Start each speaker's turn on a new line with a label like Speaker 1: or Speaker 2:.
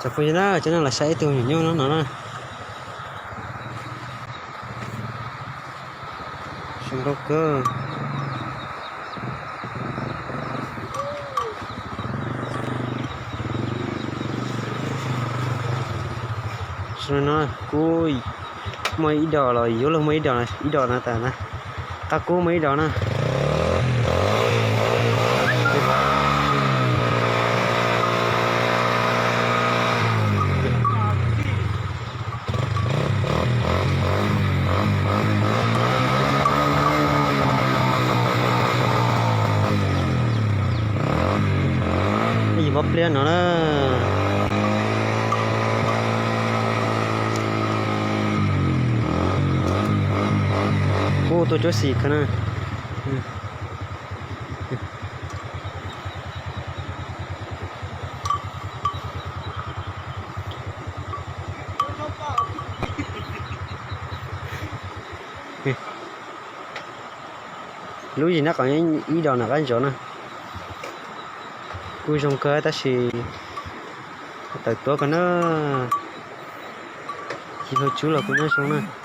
Speaker 1: chả phải đó cho nên là sẽ tiêu nhiều nó nè xong đâu cơ rồi nó cùi mấy đỏ rồi yếu là mấy đỏ này ít đỏ nè ta nè ta cố mấy đỏ nè cái gì bóp lên nó ô tôi cho xì cái này lúc gì nó còn ý đồ nào cái chỗ nè cui trong cơ ta xì tại tôi còn nó chỉ thôi chú là cũng nói xuống nè